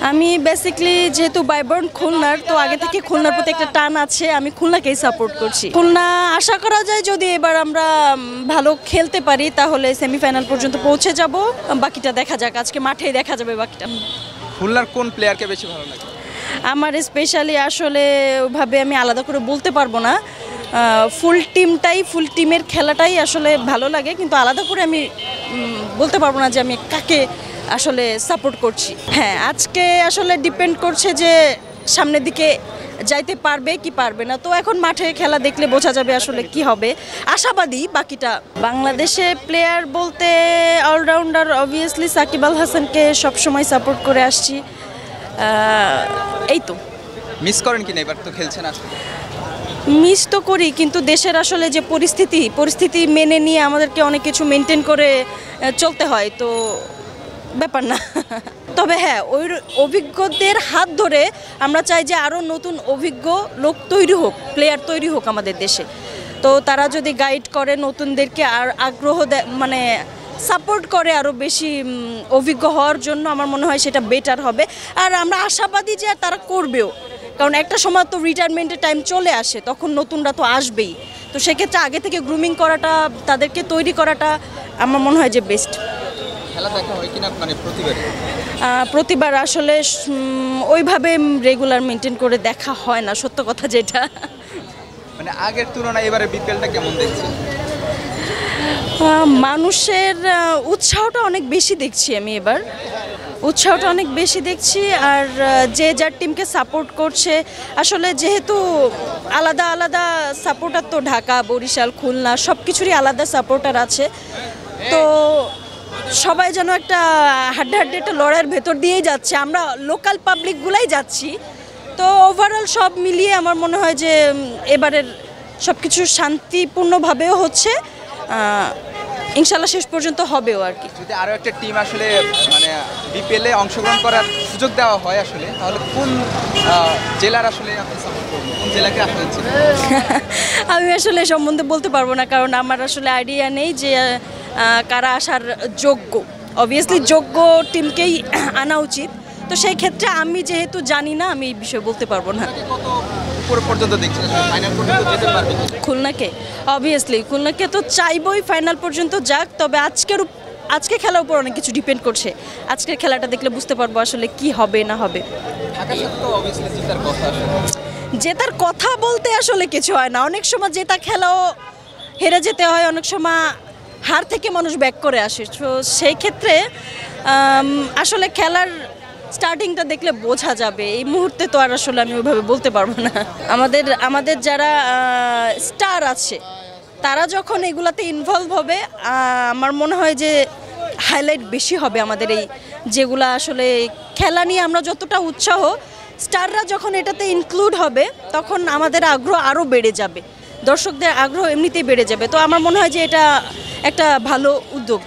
আমি বেসিক্যালি যেহেতু বাইবর্ন খুলনার, তো আগে থেকে খুলনার প্রতি একটা টান আছে, আমি খুলনাকেই সাপোর্ট করছি। খুলনা আশা করা যায় যদি এবার আমরা ভালো খেলতে পারি তাহলে সেমিফাইনাল পর্যন্ত পৌঁছে যাব, বাকিটা দেখা যাক, আজকে মাঠেই দেখা যাবে বাকিটা। খুলনার কোন প্লেয়ারকে বেশি ভালো লাগে? আমার স্পেশালি আসলে ওইভাবে আমি আলাদা করে বলতে পারবো না, ফুল টিমের খেলাটাই আসলে ভালো লাগে, কিন্তু আলাদা করে আমি বলতে পারবো না যে আমি কাকে আসলে সাপোর্ট করছি। হ্যাঁ, আজকে আসলে ডিপেন্ড করছে যে সামনের দিকে যাইতে পারবে কি পারবে না, তো এখন মাঠে খেলা দেখলে বোঝা যাবে আসলে কি হবে। আশাবাদী বাকিটা। বাংলাদেশে প্লেয়ার বলতে অলরাউন্ডার অবভিয়াসলি সাকিব আল হাসানকে সবসময় সাপোর্ট করে আসছি। এই তো। মিস করেন কিনা? এবার তো খেলছেন আসলে। মিস তো করি, কিন্তু দেশের আসলে যে পরিস্থিতি মেনে নিয়ে আমাদেরকে অনেক কিছু মেনটেন করে চলতে হয়, তো ব্যাপার না। তবে হ্যাঁ, ওই অভিজ্ঞদের হাত ধরে আমরা চাই যে আরও নতুন অভিজ্ঞ লোক তৈরি হোক, প্লেয়ার তৈরি হোক আমাদের দেশে। তো তারা যদি গাইড করে নতুনদেরকে আর আগ্রহ দেয়, মানে সাপোর্ট করে আরও বেশি অভিজ্ঞ হওয়ার জন্য, আমার মনে হয় সেটা বেটার হবে। আর আমরা আশাবাদী যে তারা করবেও, কারণ একটা সময় তো রিটায়ারমেন্টের টাইম চলে আসে, তখন নতুনরা তো আসবেই। তো সেক্ষেত্রে আগে থেকে গ্রুমিং করাটা, তাদেরকে তৈরি করাটা আমার মনে হয় যে বেস্ট। খেলা দেখা হয় কিনা মানে প্রতিবার আসলে ওইভাবে রেগুলার মেনটেন করে দেখা হয় না, সত্য কথা যেটা। মানে আগের তুলনায় এবারে বিপিএলটা কেমন দেখছেন? মানুষের উৎসাহটা অনেক বেশি দেখছি আমি এবার, উৎসাহটা অনেক বেশি দেখছি। আর যে যার টিমকে সাপোর্ট করছে, আসলে যেহেতু আলাদা আলাদা সাপোর্টার, তো ঢাকা, বরিশাল, খুলনা সব কিছুরই আলাদা সাপোর্টার আছে, তো সবাই যেন একটা হাড্ডাহাড্ডি একটা লড়াইয়ের ভেতর দিয়েই যাচ্ছে, আমরা লোকাল পাবলিকগুলাই যাচ্ছি। তো ওভারঅল সব মিলিয়ে আমার মনে হয় যে এবারের সব কিছু শান্তিপূর্ণভাবেও হচ্ছে, ইনশাল্লাহ শেষ পর্যন্ত হবেও আর কি। যদি আরও একটা টিম আসলে মানে বিপিএলে অংশগ্রহণ করার সুযোগ দেওয়া হয় আসলে, তাহলে কোন জেলার আসলে আপনি সাপোর্ট করবেন? কোন জেলাকে আসা হচ্ছে? আমি আসলে সম্বন্ধে বলতে পারবো না, কারণ আমার আসলে আইডিয়া নেই যে কারা আসার যোগ্য। অবভিয়াসলি যোগ্য টিমকেই আনা উচিত, তো সেই ক্ষেত্রে আমি যেহেতু জানি না, আমি এই বিষয়ে বলতে পারবো না। খুলনাকে অবভিয়াসলি খুলনাকে তো চাইবই ফাইনাল পর্যন্ত যাক, তবে আজকে খেলার উপর অনেক কিছু ডিপেন্ড করছে। আজকের খেলাটা দেখলে বুঝতে পারবো আসলে কি হবে না হবে। জেতার কথা বলতে আসলে কিছু হয় না, অনেক সময় জেতা খেলাও হেরে যেতে হয়, অনেক সময় হার থেকে মানুষ ব্যাক করে আসে। তো সেই ক্ষেত্রে আসলে খেলার স্টার্টিংটা দেখলে বোঝা যাবে, এই মুহূর্তে তো আর আসলে আমি ওইভাবে বলতে পারবো না। আমাদের যারা স্টার আছে তারা যখন এগুলাতে ইনভলভ হবে, আমার মনে হয় যে হাইলাইট বেশি হবে আমাদের এই যেগুলা আসলে খেলা নিয়ে আমরা যতটা উৎসাহ, স্টাররা যখন এটাতে ইনক্লুড হবে তখন আমাদের আগ্রহ আরও বেড়ে যাবে, দর্শকদের আগ্রহ এমনিতেই বেড়ে যাবে। তো আমার মনে হয় যে এটা একটা ভালো উদ্যোগ।